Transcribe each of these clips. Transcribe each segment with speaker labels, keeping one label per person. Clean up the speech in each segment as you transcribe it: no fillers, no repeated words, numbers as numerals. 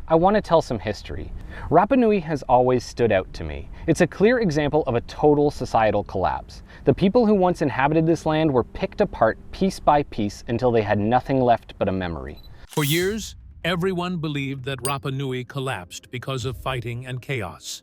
Speaker 1: I want to tell some history. Rapa Nui has always stood out to me. It's a clear example of a total societal collapse. The people who once inhabited this land were picked apart piece by piece until they had nothing left but a memory.
Speaker 2: For years, everyone believed that Rapa Nui collapsed because of fighting and chaos.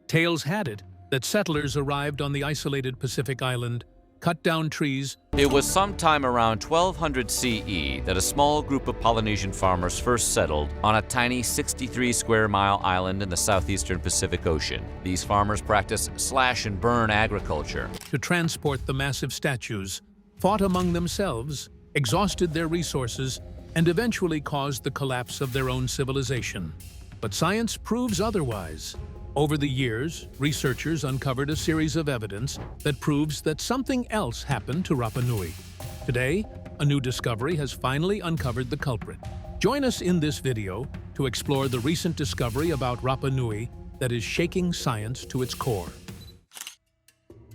Speaker 2: Tales had it that settlers arrived on the isolated Pacific island, cut down trees.
Speaker 3: It was sometime around 1200 CE that a small group of Polynesian farmers first settled on a tiny 63-square-mile island in the southeastern Pacific Ocean. These farmers practiced slash-and-burn agriculture
Speaker 2: To transport the massive statues, fought among themselves, exhausted their resources, and eventually caused the collapse of their own civilization. But science proves otherwise. Over the years, researchers uncovered a series of evidence that proves that something else happened to Rapa Nui. Today, a new discovery has finally uncovered the culprit. Join us in this video to explore the recent discovery about Rapa Nui that is shaking science to its core.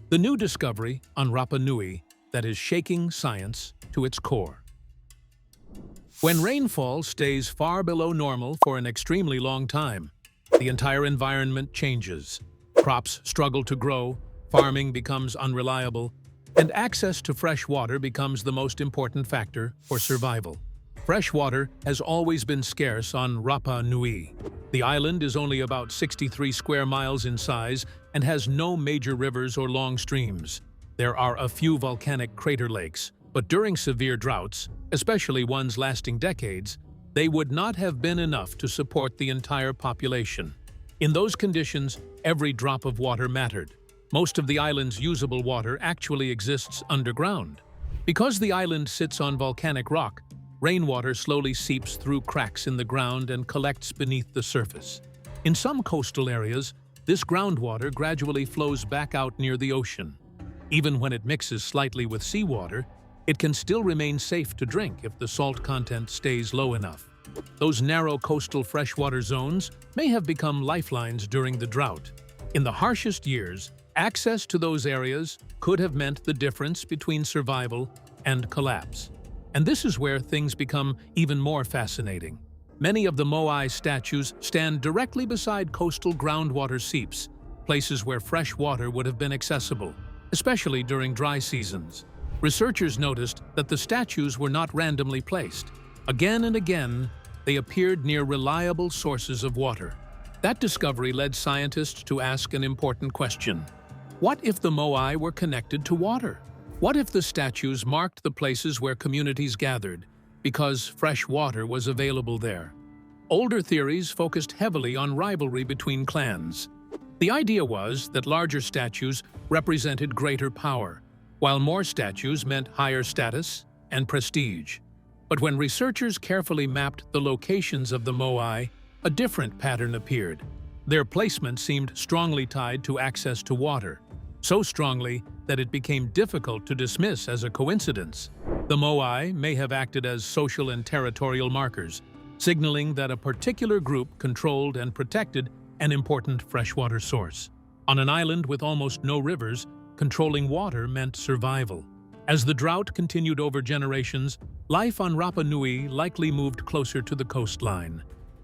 Speaker 2: The new discovery on Rapa Nui that is shaking science to its core. When rainfall stays far below normal for an extremely long time, the entire environment changes. Crops struggle to grow, farming becomes unreliable, and access to fresh water becomes the most important factor for survival. Fresh water has always been scarce on Rapa Nui. The island is only about 63 square miles in size and has no major rivers or long streams. There are a few volcanic crater lakes, but during severe droughts, especially ones lasting decades, they would not have been enough to support the entire population. In those conditions, every drop of water mattered. Most of the island's usable water actually exists underground. Because the island sits on volcanic rock, rainwater slowly seeps through cracks in the ground and collects beneath the surface. In some coastal areas, this groundwater gradually flows back out near the ocean. Even when it mixes slightly with seawater, it can still remain safe to drink if the salt content stays low enough. Those narrow coastal freshwater zones may have become lifelines during the drought. In the harshest years, access to those areas could have meant the difference between survival and collapse. And this is where things become even more fascinating. Many of the Moai statues stand directly beside coastal groundwater seeps, places where fresh water would have been accessible, especially during dry seasons. Researchers noticed that the statues were not randomly placed. Again and again, they appeared near reliable sources of water. That discovery led scientists to ask an important question. What if the Moai were connected to water? What if the statues marked the places where communities gathered because fresh water was available there? Older theories focused heavily on rivalry between clans. The idea was that larger statues represented greater power, while more statues meant higher status and prestige. But when researchers carefully mapped the locations of the Moai, a different pattern appeared. Their placement seemed strongly tied to access to water, so strongly that it became difficult to dismiss as a coincidence. The Moai may have acted as social and territorial markers, signaling that a particular group controlled and protected an important freshwater source. On an island with almost no rivers, controlling water meant survival. As the drought continued over generations, life on Rapa Nui likely moved closer to the coastline.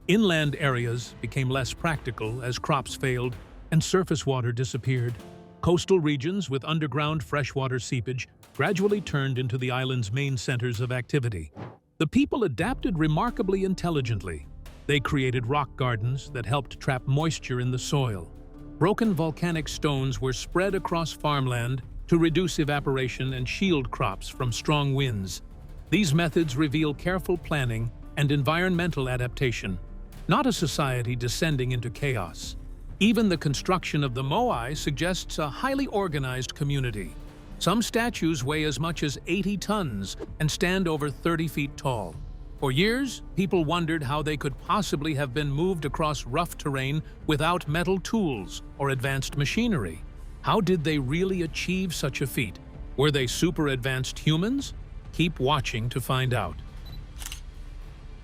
Speaker 2: Inland areas became less practical as crops failed and surface water disappeared. Coastal regions with underground freshwater seepage gradually turned into the island's main centers of activity. The people adapted remarkably intelligently. They created rock gardens that helped trap moisture in the soil. Broken volcanic stones were spread across farmland to reduce evaporation and shield crops from strong winds. These methods reveal careful planning and environmental adaptation, not a society descending into chaos. Even the construction of the Moai suggests a highly organized community. Some statues weigh as much as 80 tons and stand over 30 feet tall. For years, people wondered how they could possibly have been moved across rough terrain without metal tools or advanced machinery. How did they really achieve such a feat? Were they super advanced humans? Keep watching to find out.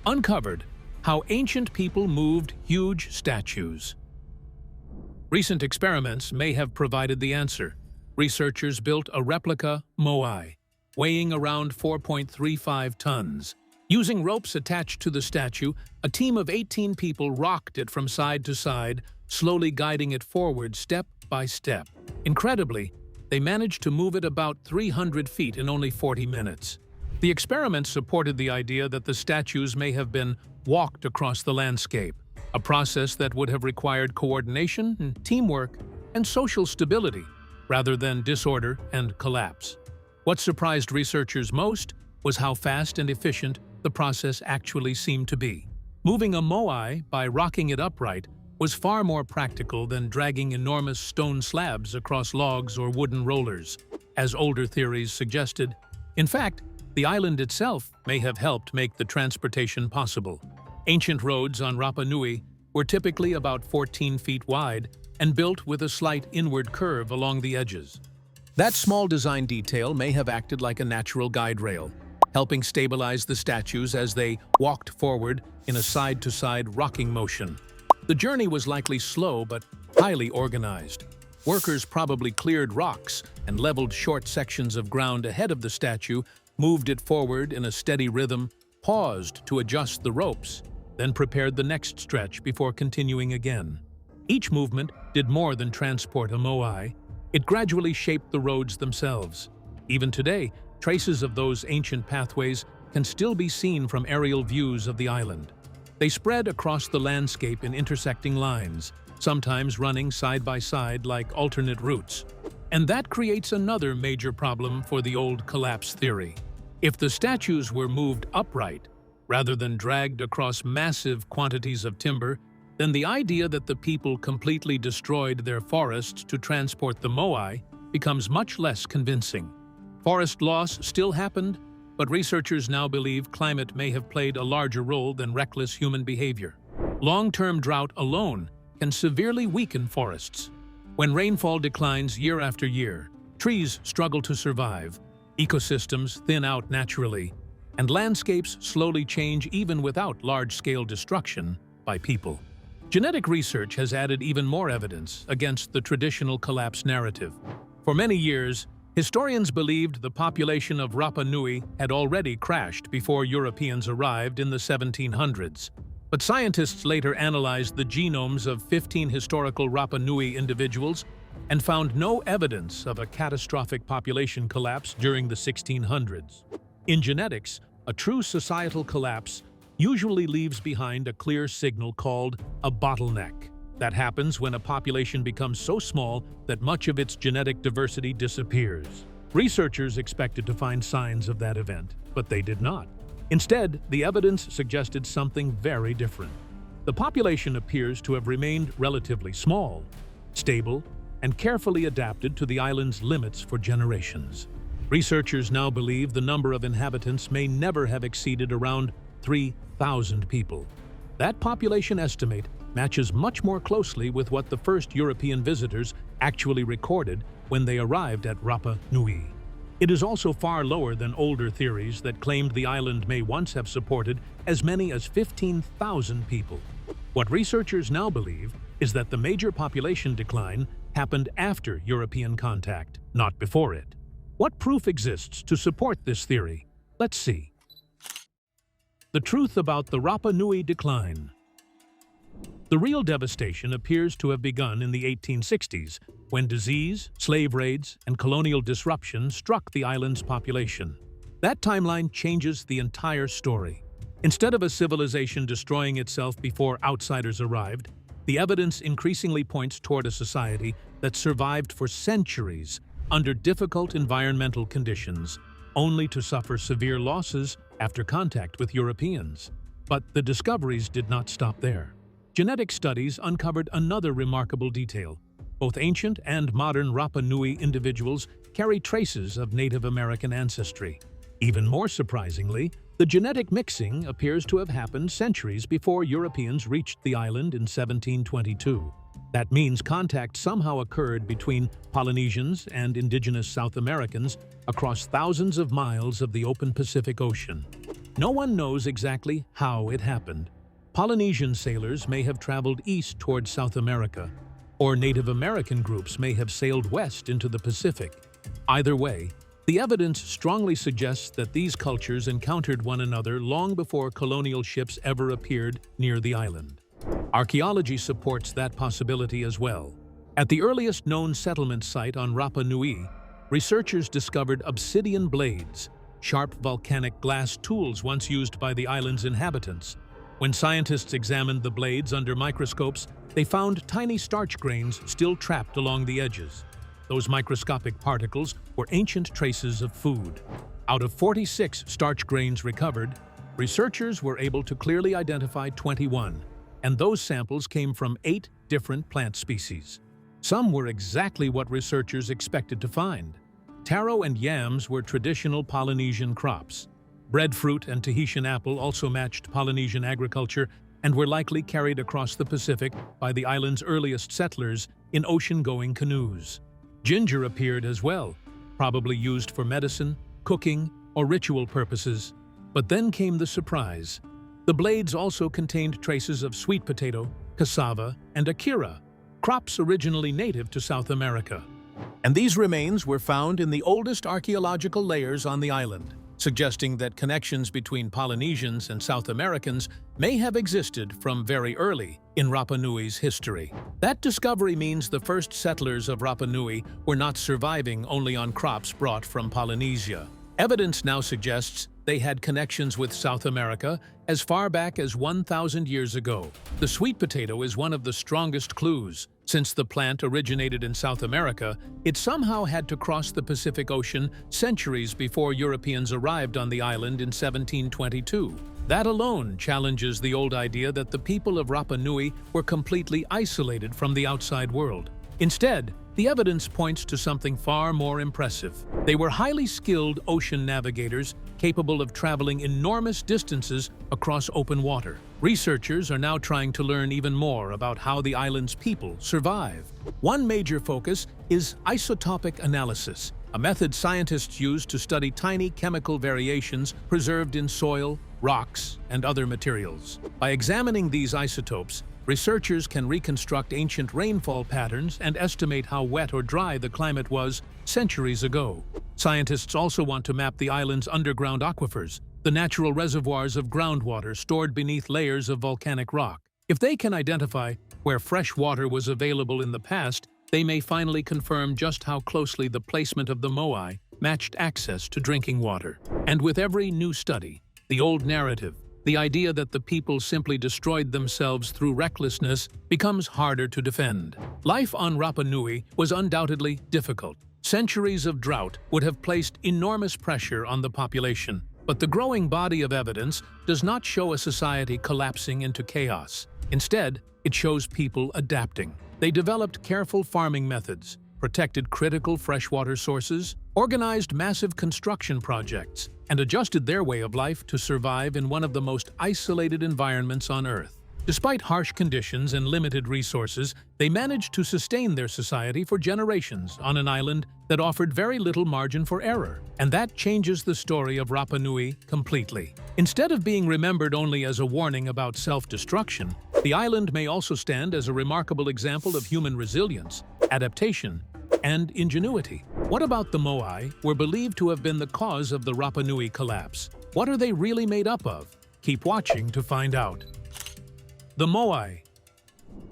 Speaker 2: Uncovered: how ancient people moved huge statues. Recent experiments may have provided the answer. Researchers built a replica Moai, weighing around 4.35 tons, Using ropes attached to the statue, a team of 18 people rocked it from side to side, slowly guiding it forward step by step. Incredibly, they managed to move it about 300 feet in only 40 minutes. The experiment supported the idea that the statues may have been walked across the landscape, a process that would have required coordination and teamwork and social stability, rather than disorder and collapse. What surprised researchers most was how fast and efficient the process actually seemed to be. Moving a moai by rocking it upright was far more practical than dragging enormous stone slabs across logs or wooden rollers, as older theories suggested. In fact, the island itself may have helped make the transportation possible. Ancient roads on Rapa Nui were typically about 14 feet wide and built with a slight inward curve along the edges. That small design detail may have acted like a natural guide rail, helping stabilize the statues as they walked forward in a side-to-side rocking motion. The journey was likely slow but highly organized. Workers probably cleared rocks and leveled short sections of ground ahead of the statue, moved it forward in a steady rhythm, paused to adjust the ropes, then prepared the next stretch before continuing again. Each movement did more than transport a moai. It gradually shaped the roads themselves. Even today, traces of those ancient pathways can still be seen from aerial views of the island. They spread across the landscape in intersecting lines, sometimes running side by side like alternate routes. And that creates another major problem for the old collapse theory. If the statues were moved upright, rather than dragged across massive quantities of timber, then the idea that the people completely destroyed their forests to transport the moai becomes much less convincing. Forest loss still happened, but researchers now believe climate may have played a larger role than reckless human behavior. Long-term drought alone can severely weaken forests. When rainfall declines year after year, trees struggle to survive, ecosystems thin out naturally, and landscapes slowly change even without large-scale destruction by people. Genetic research has added even more evidence against the traditional collapse narrative. For many years, historians believed the population of Rapa Nui had already crashed before Europeans arrived in the 1700s. But scientists later analyzed the genomes of 15 historical Rapa Nui individuals and found no evidence of a catastrophic population collapse during the 1600s. In genetics, a true societal collapse usually leaves behind a clear signal called a bottleneck. That happens when a population becomes so small that much of its genetic diversity disappears. Researchers expected to find signs of that event, but they did not. Instead, the evidence suggested something very different. The population appears to have remained relatively small, stable, and carefully adapted to the island's limits for generations. Researchers now believe the number of inhabitants may never have exceeded around 3,000 people. That population estimate matches much more closely with what the first European visitors actually recorded when they arrived at Rapa Nui. It is also far lower than older theories that claimed the island may once have supported as many as 15,000 people. What researchers now believe is that the major population decline happened after European contact, not before it. What proof exists to support this theory? Let's see. The truth about the Rapa Nui decline. The real devastation appears to have begun in the 1860s, when disease, slave raids, and colonial disruption struck the island's population. That timeline changes the entire story. Instead of a civilization destroying itself before outsiders arrived, the evidence increasingly points toward a society that survived for centuries under difficult environmental conditions, only to suffer severe losses after contact with Europeans. But the discoveries did not stop there. Genetic studies uncovered another remarkable detail. Both ancient and modern Rapa Nui individuals carry traces of Native American ancestry. Even more surprisingly, the genetic mixing appears to have happened centuries before Europeans reached the island in 1722. That means contact somehow occurred between Polynesians and indigenous South Americans across thousands of miles of the open Pacific Ocean. No one knows exactly how it happened. Polynesian sailors may have traveled east toward South America, or Native American groups may have sailed west into the Pacific. Either way, The evidence strongly suggests that these cultures encountered one another long before colonial ships ever appeared near the island. Archaeology supports that possibility as well. At the earliest known settlement site on Rapa Nui, researchers discovered obsidian blades, sharp volcanic glass tools once used by the island's inhabitants. When scientists examined the blades under microscopes, they found tiny starch grains still trapped along the edges. Those microscopic particles were ancient traces of food. Out of 46 starch grains recovered, researchers were able to clearly identify 21, and those samples came from 8 different plant species. Some were exactly what researchers expected to find. Taro and yams were traditional Polynesian crops. Breadfruit and Tahitian apple also matched Polynesian agriculture and were likely carried across the Pacific by the island's earliest settlers in ocean-going canoes. Ginger appeared as well, probably used for medicine, cooking, or ritual purposes. But then came the surprise. The blades also contained traces of sweet potato, cassava, and akira, crops originally native to South America. And these remains were found in the oldest archaeological layers on the island, suggesting that connections between Polynesians and South Americans may have existed from very early in Rapa Nui's history. That discovery means the first settlers of Rapa Nui were not surviving only on crops brought from Polynesia. Evidence now suggests they had connections with South America as far back as 1,000 years ago. The sweet potato is one of the strongest clues. Since the plant originated in South America, it somehow had to cross the Pacific Ocean centuries before Europeans arrived on the island in 1722. That alone challenges the old idea that the people of Rapa Nui were completely isolated from the outside world. Instead, the evidence points to something far more impressive. They were highly skilled ocean navigators capable of traveling enormous distances across open water. Researchers are now trying to learn even more about how the island's people survive. One major focus is isotopic analysis, a method scientists use to study tiny chemical variations preserved in soil, rocks, and other materials. By examining these isotopes, researchers can reconstruct ancient rainfall patterns and estimate how wet or dry the climate was centuries ago. Scientists also want to map the island's underground aquifers, the natural reservoirs of groundwater stored beneath layers of volcanic rock. If they can identify where fresh water was available in the past, they may finally confirm just how closely the placement of the Moai matched access to drinking water. And with every new study, the old narrative, the idea that the people simply destroyed themselves through recklessness, becomes harder to defend. Life on Rapa Nui was undoubtedly difficult. Centuries of drought would have placed enormous pressure on the population, but the growing body of evidence does not show a society collapsing into chaos. Instead, it shows people adapting. They developed careful farming methods, protected critical freshwater sources, organized massive construction projects, and adjusted their way of life to survive in one of the most isolated environments on Earth. Despite harsh conditions and limited resources, they managed to sustain their society for generations on an island that offered very little margin for error. And that changes the story of Rapa Nui completely. Instead of being remembered only as a warning about self-destruction, the island may also stand as a remarkable example of human resilience, adaptation, and ingenuity. What about the Moai were believed to have been the cause of the Rapa Nui collapse? What are they really made up of? Keep watching to find out. The Moai.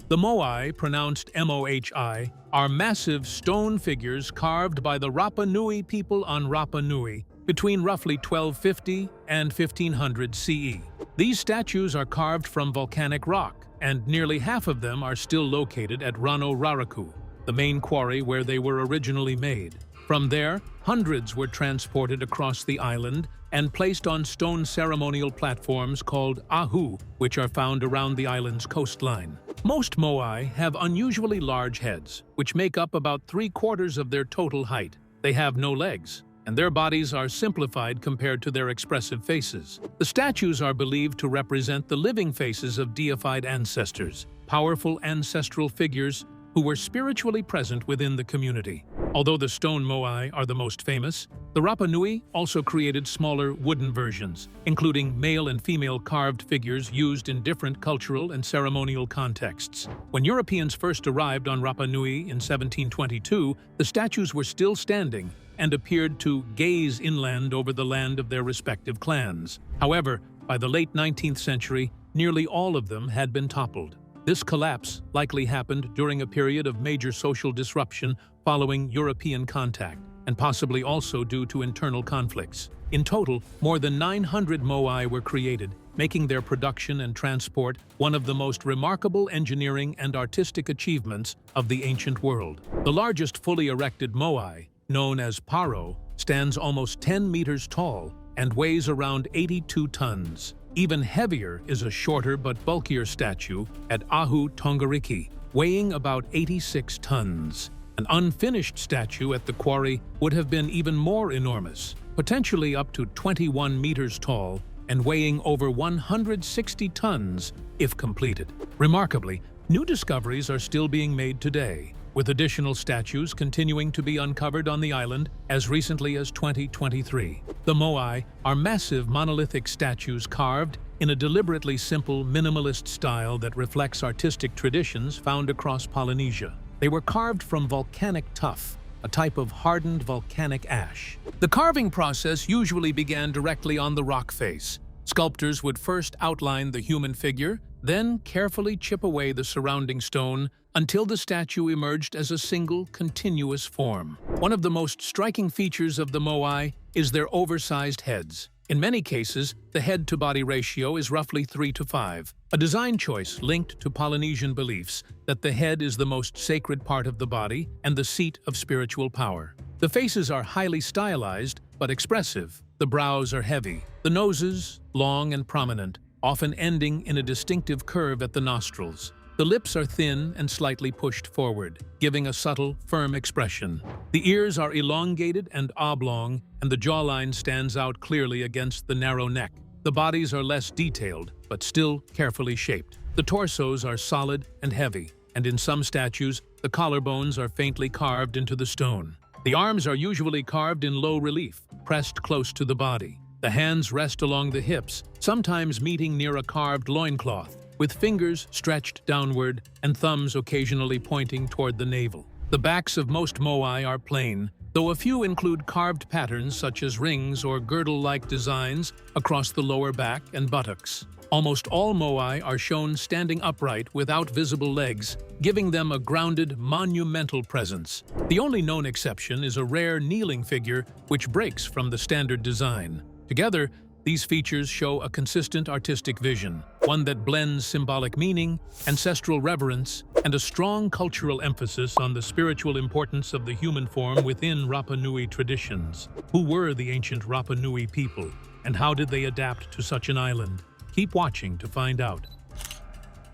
Speaker 2: The Moai, pronounced M-O-H-I, are massive stone figures carved by the Rapa Nui people on Rapa Nui between roughly 1250 and 1500 CE. These statues are carved from volcanic rock, and nearly half of them are still located at Rano Raraku, the main quarry where they were originally made. From there, hundreds were transported across the island and placed on stone ceremonial platforms called ahu, which are found around the island's coastline. Most Moai have unusually large heads, which make up about 3/4 of their total height. They have no legs, and their bodies are simplified compared to their expressive faces. The statues are believed to represent the living faces of deified ancestors, powerful ancestral figures who were spiritually present within the community. Although the stone Moai are the most famous, the Rapa Nui also created smaller wooden versions, including male and female carved figures used in different cultural and ceremonial contexts. When Europeans first arrived on Rapa Nui in 1722, the statues were still standing and appeared to gaze inland over the land of their respective clans. However, by the late 19th century, nearly all of them had been toppled. This collapse likely happened during a period of major social disruption following European contact, and possibly also due to internal conflicts. In total, more than 900 moai were created, making their production and transport one of the most remarkable engineering and artistic achievements of the ancient world. The largest fully erected moai, known as paro, stands almost 10 meters tall and weighs around 82 tons. Even heavier is a shorter but bulkier statue at Ahu Tongariki, weighing about 86 tons. An unfinished statue at the quarry would have been even more enormous, potentially up to 21 meters tall and weighing over 160 tons if completed. Remarkably, new discoveries are still being made today, with additional statues continuing to be uncovered on the island as recently as 2023. The moai are massive monolithic statues carved in a deliberately simple, minimalist style that reflects artistic traditions found across Polynesia. They were carved from volcanic tuff, a type of hardened volcanic ash. The carving process usually began directly on the rock face. Sculptors would first outline the human figure, then carefully chip away the surrounding stone until the statue emerged as a single, continuous form. One of the most striking features of the moai is their oversized heads. In many cases, the head-to-body ratio is roughly 3:5, a design choice linked to Polynesian beliefs that the head is the most sacred part of the body and the seat of spiritual power. The faces are highly stylized but expressive. The brows are heavy, the noses long and prominent, often ending in a distinctive curve at the nostrils. The lips are thin and slightly pushed forward, giving a subtle, firm expression. The ears are elongated and oblong, and the jawline stands out clearly against the narrow neck. The bodies are less detailed, but still carefully shaped. The torsos are solid and heavy, and in some statues, the collarbones are faintly carved into the stone. The arms are usually carved in low relief, pressed close to the body. The hands rest along the hips, sometimes meeting near a carved loincloth, with fingers stretched downward and thumbs occasionally pointing toward the navel. The backs of most moai are plain, though a few include carved patterns such as rings or girdle-like designs across the lower back and buttocks. Almost all moai are shown standing upright without visible legs, giving them a grounded, monumental presence. The only known exception is a rare kneeling figure which breaks from the standard design. Together, these features show a consistent artistic vision, one that blends symbolic meaning, ancestral reverence, and a strong cultural emphasis on the spiritual importance of the human form within Rapa Nui traditions. Who were the ancient Rapa Nui people, and how did they adapt to such an island? Keep watching to find out.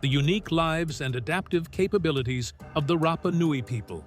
Speaker 2: The unique lives and adaptive capabilities of the Rapa Nui people.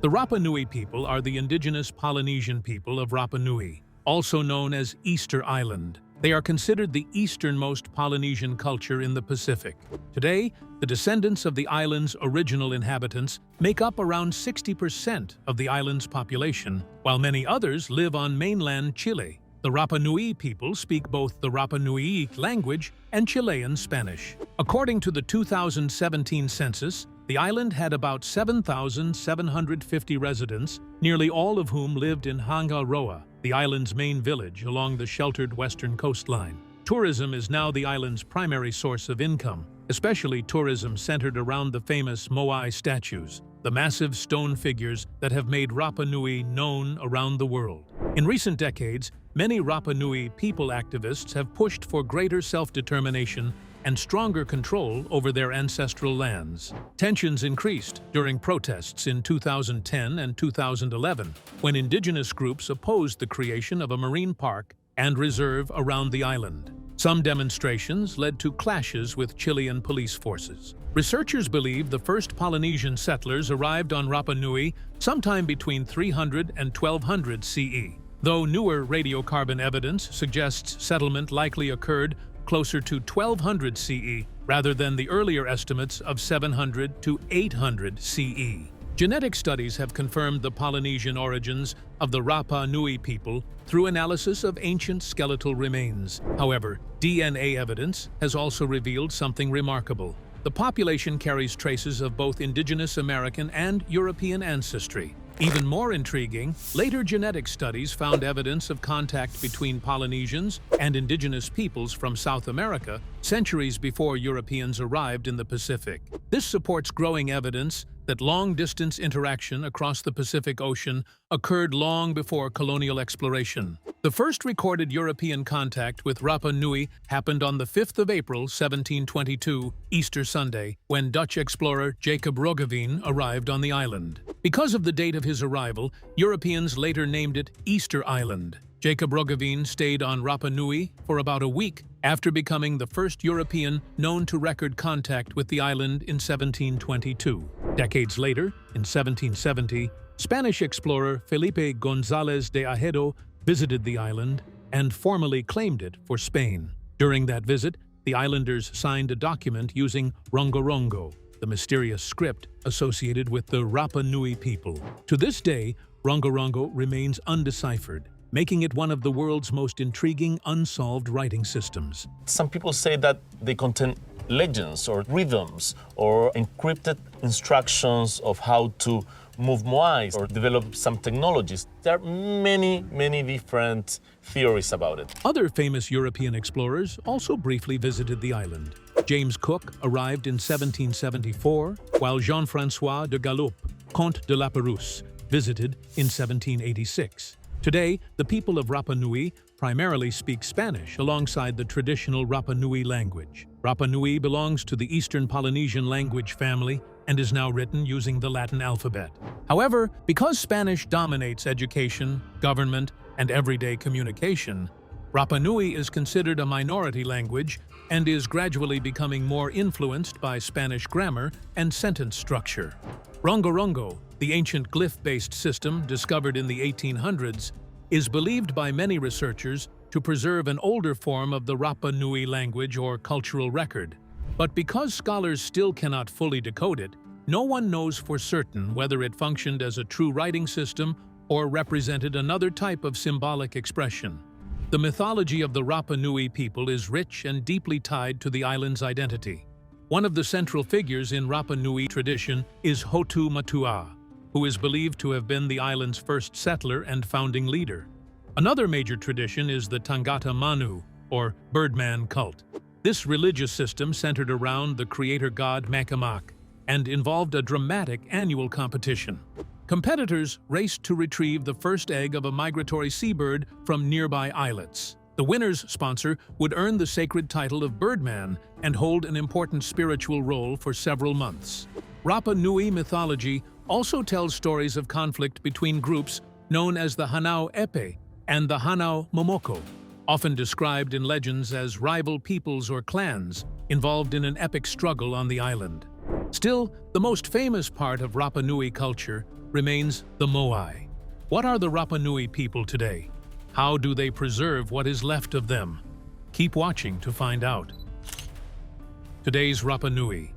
Speaker 2: The Rapa Nui people are the indigenous Polynesian people of Rapa Nui, also known as Easter Island. They are considered the easternmost Polynesian culture in the Pacific. Today, the descendants of the island's original inhabitants make up around 60% of the island's population, while many others live on mainland Chile. The Rapa Nui people speak both the Rapa Nui language and Chilean Spanish. According to the 2017 census, the island had about 7,750 residents, nearly all of whom lived in Hangaroa, the island's main village along the sheltered western coastline. Tourism is now the island's primary source of income, especially tourism centered around the famous moai statues, the massive stone figures that have made Rapa Nui known around the world. In recent decades, many Rapa Nui people activists have pushed for greater self-determination and stronger control over their ancestral lands. Tensions increased during protests in 2010 and 2011, when indigenous groups opposed the creation of a marine park and reserve around the island. Some demonstrations led to clashes with Chilean police forces. Researchers believe the first Polynesian settlers arrived on Rapa Nui sometime between 300 and 1200 CE, though newer radiocarbon evidence suggests settlement likely occurred closer to 1200 CE rather than the earlier estimates of 700 to 800 CE. Genetic studies have confirmed the Polynesian origins of the Rapa Nui people through analysis of ancient skeletal remains. However, DNA evidence has also revealed something remarkable. The population carries traces of both indigenous American and European ancestry. Even more intriguing, later genetic studies found evidence of contact between Polynesians and indigenous peoples from South America centuries before Europeans arrived in the Pacific. This supports growing evidence that long-distance interaction across the Pacific Ocean occurred long before colonial exploration. The first recorded European contact with Rapa Nui happened on the 5th of April, 1722, Easter Sunday, when Dutch explorer Jacob Roggeveen arrived on the island. Because of the date of his arrival, Europeans later named it Easter Island. Jacob Roggeveen stayed on Rapa Nui for about a week after becoming the first European known to record contact with the island in 1722. Decades later, in 1770, Spanish explorer Felipe González de Ajedo visited the island and formally claimed it for Spain. During that visit, the islanders signed a document using Rongorongo, the mysterious script associated with the Rapa Nui people. To this day, Rongorongo remains undeciphered, making it one of the world's most intriguing unsolved writing systems.
Speaker 4: Some people say that they contain legends or rhythms or encrypted instructions of how to move Moai or develop some technologies. There are many different theories about it.
Speaker 2: Other famous European explorers also briefly visited the island. James Cook arrived in 1774, while Jean-François de Galaup, Comte de la Pérouse, visited in 1786. Today, the people of Rapa Nui primarily speak Spanish alongside the traditional Rapa Nui language. Rapa Nui belongs to the Eastern Polynesian language family and is now written using the Latin alphabet. However, because Spanish dominates education, government, and everyday communication, Rapa Nui is considered a minority language and is gradually becoming more influenced by Spanish grammar and sentence structure. Rongorongo, the ancient glyph-based system discovered in the 1800s, is believed by many researchers to preserve an older form of the Rapa Nui language or cultural record. But because scholars still cannot fully decode it, no one knows for certain whether it functioned as a true writing system or represented another type of symbolic expression. The mythology of the Rapa Nui people is rich and deeply tied to the island's identity. One of the central figures in Rapa Nui tradition is Hotu Matua, who is believed to have been the island's first settler and founding leader. Another major tradition is the Tangata Manu, or Birdman cult. This religious system centered around the creator god Makamak and involved a dramatic annual competition. Competitors raced to retrieve the first egg of a migratory seabird from nearby islets. The winner's sponsor would earn the sacred title of Birdman and hold an important spiritual role for several months. Rapa Nui mythology also tells stories of conflict between groups known as the Hanau Epe and the Hanau Momoko, often described in legends as rival peoples or clans involved in an epic struggle on the island. Still, the most famous part of Rapa Nui culture remains the Moai. What are the Rapa Nui people today? How do they preserve what is left of them? Keep watching to find out. Today's Rapa Nui.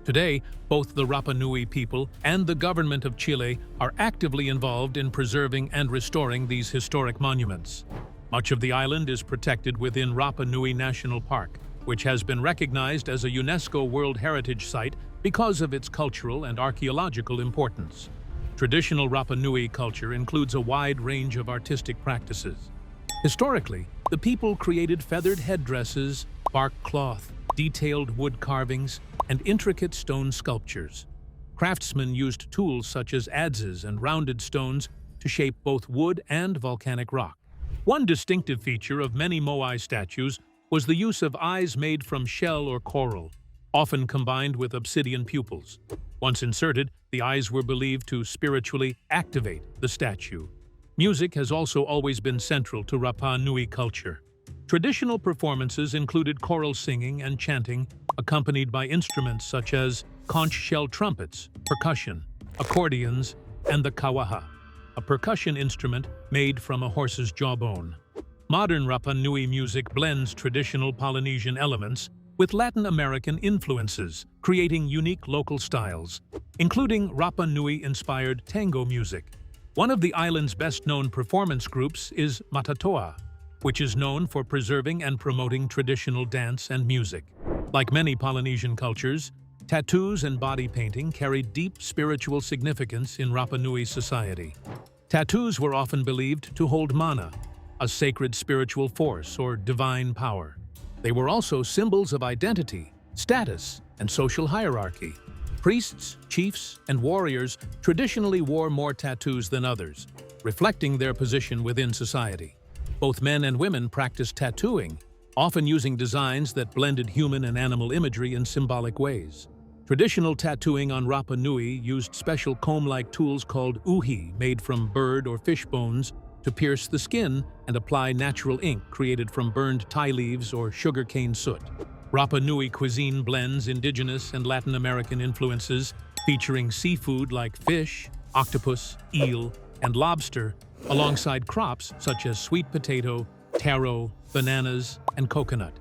Speaker 2: Today, both the Rapa Nui people and the government of Chile are actively involved in preserving and restoring these historic monuments. Much of the island is protected within Rapa Nui National Park, which has been recognized as a UNESCO World Heritage Site because of its cultural and archaeological importance. Traditional Rapa Nui culture includes a wide range of artistic practices. Historically, the people created feathered headdresses, bark cloth, detailed wood carvings, and intricate stone sculptures. Craftsmen used tools such as adzes and rounded stones to shape both wood and volcanic rock. One distinctive feature of many Moai statues was the use of eyes made from shell or coral, often combined with obsidian pupils. Once inserted, the eyes were believed to spiritually activate the statue. Music has also always been central to Rapa Nui culture. Traditional performances included choral singing and chanting, accompanied by instruments such as conch shell trumpets, percussion, accordions, and the kawaha, a percussion instrument made from a horse's jawbone. Modern Rapa Nui music blends traditional Polynesian elements with Latin American influences, creating unique local styles, including Rapa Nui-inspired tango music. One of the island's best-known performance groups is Matatoa, which is known for preserving and promoting traditional dance and music. Like many Polynesian cultures, Tattoos and body painting carried deep spiritual significance in Rapa Nui society. Tattoos were often believed to hold mana, a sacred spiritual force or divine power. They were also symbols of identity, status, and social hierarchy. Priests, chiefs, and warriors traditionally wore more tattoos than others, reflecting their position within society. Both men and women practiced tattooing, often using designs that blended human and animal imagery in symbolic ways. Traditional tattooing on Rapa Nui used special comb-like tools called uhi, made from bird or fish bones, to pierce the skin and apply natural ink created from burned ti leaves or sugarcane soot. Rapa Nui cuisine blends indigenous and Latin American influences, featuring seafood like fish, octopus, eel, and lobster, alongside crops such as sweet potato, taro, bananas, and coconut.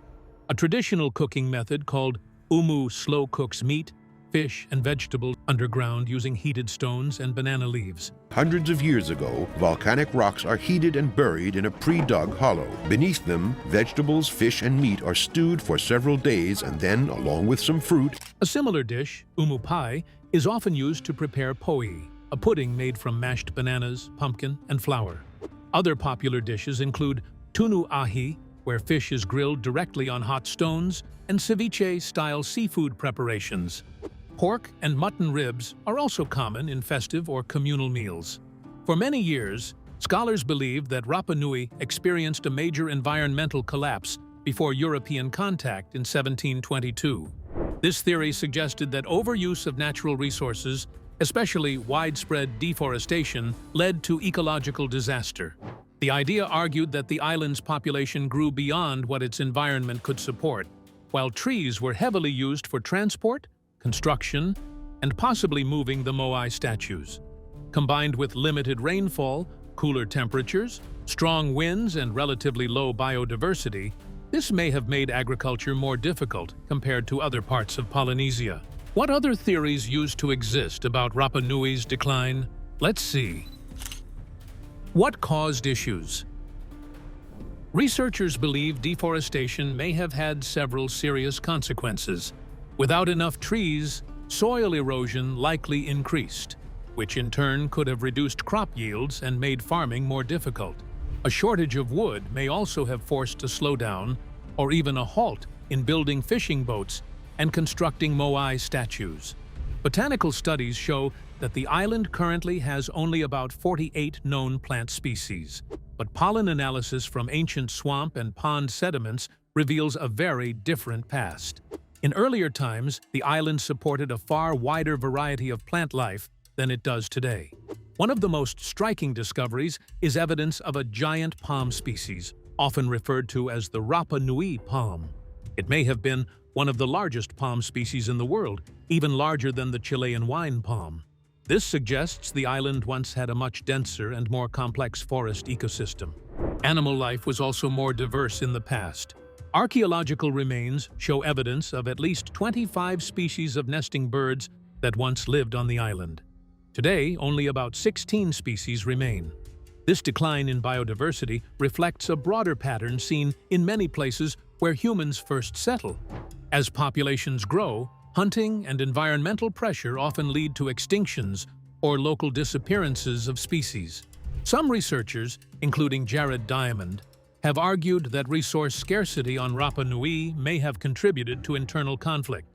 Speaker 2: A traditional cooking method called umu slow cooks meat, fish, and vegetables underground using heated stones and banana leaves.
Speaker 5: Hundreds of years ago, volcanic rocks are heated and buried in a pre-dug hollow. Beneath them, vegetables, fish, and meat are stewed for several days and then, along with some fruit.
Speaker 2: A similar dish, umu pie, is often used to prepare poi, a pudding made from mashed bananas, pumpkin, and flour. Other popular dishes include tunu ahi, where fish is grilled directly on hot stones, and ceviche-style seafood preparations. Pork and mutton ribs are also common in festive or communal meals. For many years, scholars believed that Rapa Nui experienced a major environmental collapse before European contact in 1722. This theory suggested that overuse of natural resources, especially widespread deforestation, led to ecological disaster. The idea argued that the island's population grew beyond what its environment could support, while trees were heavily used for transport, construction, and possibly moving the Moai statues. Combined with limited rainfall, cooler temperatures, strong winds, and relatively low biodiversity, this may have made agriculture more difficult compared to other parts of Polynesia. What other theories used to exist about Rapa Nui's decline? Let's see. What caused issues? Researchers believe deforestation may have had several serious consequences. Without enough trees, soil erosion likely increased, which in turn could have reduced crop yields and made farming more difficult. A shortage of wood may also have forced a slowdown or even a halt in building fishing boats and constructing Moai statues. Botanical studies show that the island currently has only about 48 known plant species, but pollen analysis from ancient swamp and pond sediments reveals a very different past. In earlier times, the island supported a far wider variety of plant life than it does today. One of the most striking discoveries is evidence of a giant palm species, often referred to as the Rapa Nui palm. It may have been one of the largest palm species in the world, even larger than the Chilean wine palm. This suggests the island once had a much denser and more complex forest ecosystem. Animal life was also more diverse in the past. Archaeological remains show evidence of at least 25 species of nesting birds that once lived on the island. Today, only about 16 species remain. This decline in biodiversity reflects a broader pattern seen in many places where humans first settle. As populations grow, hunting and environmental pressure often lead to extinctions or local disappearances of species. Some researchers, including Jared Diamond, have argued that resource scarcity on Rapa Nui may have contributed to internal conflict.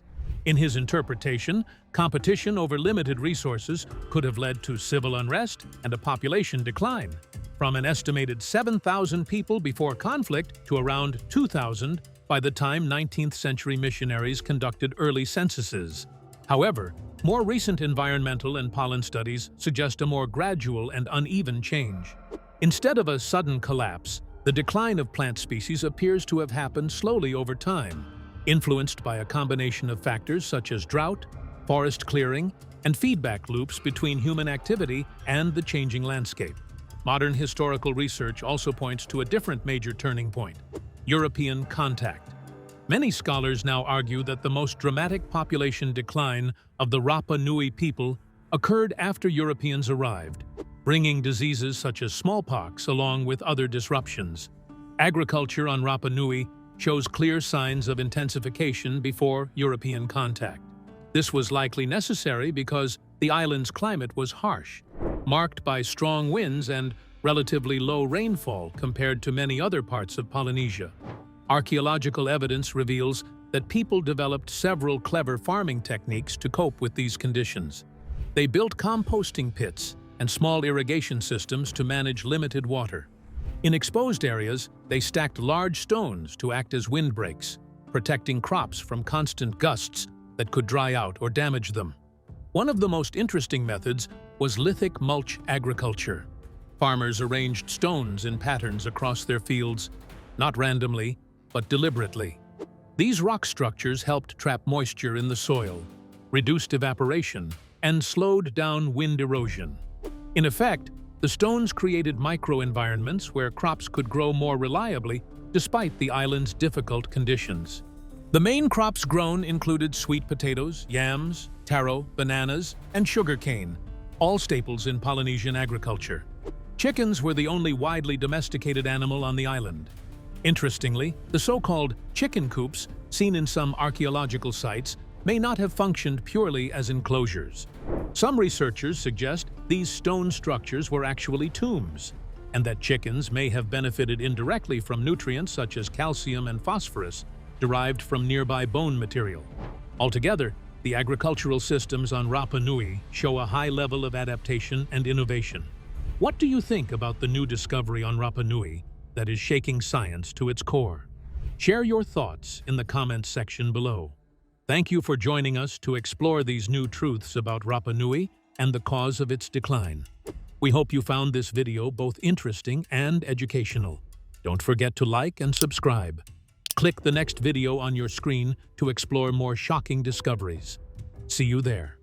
Speaker 2: In his interpretation, competition over limited resources could have led to civil unrest and a population decline, from an estimated 7,000 people before conflict to around 2,000 by the time 19th century missionaries conducted early censuses. However, more recent environmental and pollen studies suggest a more gradual and uneven change. Instead of a sudden collapse, the decline of plant species appears to have happened slowly over time, influenced by a combination of factors such as drought, forest clearing, and feedback loops between human activity and the changing landscape. Modern historical research also points to a different major turning point: European contact. Many scholars now argue that the most dramatic population decline of the Rapa Nui people occurred after Europeans arrived, bringing diseases such as smallpox along with other disruptions. Agriculture on Rapa Nui shows clear signs of intensification before European contact. This was likely necessary because the island's climate was harsh, marked by strong winds and relatively low rainfall compared to many other parts of Polynesia. Archaeological evidence reveals that people developed several clever farming techniques to cope with these conditions. They built composting pits and small irrigation systems to manage limited water. In exposed areas, they stacked large stones to act as windbreaks, protecting crops from constant gusts that could dry out or damage them. One of the most interesting methods was lithic mulch agriculture. Farmers arranged stones in patterns across their fields, not randomly, but deliberately. These rock structures helped trap moisture in the soil, reduced evaporation, and slowed down wind erosion. In effect, the stones created microenvironments where crops could grow more reliably despite the island's difficult conditions. The main crops grown included sweet potatoes, yams, taro, bananas, and sugarcane, all staples in Polynesian agriculture. Chickens were the only widely domesticated animal on the island. Interestingly, the so-called chicken coops seen in some archaeological sites may not have functioned purely as enclosures. Some researchers suggest these stone structures were actually tombs, and that chickens may have benefited indirectly from nutrients such as calcium and phosphorus derived from nearby bone material. Altogether, the agricultural systems on Rapa Nui show a high level of adaptation and innovation. What do you think about the new discovery on Rapa Nui that is shaking science to its core? Share your thoughts in the comments section below. Thank you for joining us to explore these new truths about Rapa Nui and the cause of its decline. We hope you found this video both interesting and educational. Don't forget to like and subscribe. Click the next video on your screen to explore more shocking discoveries. See you there.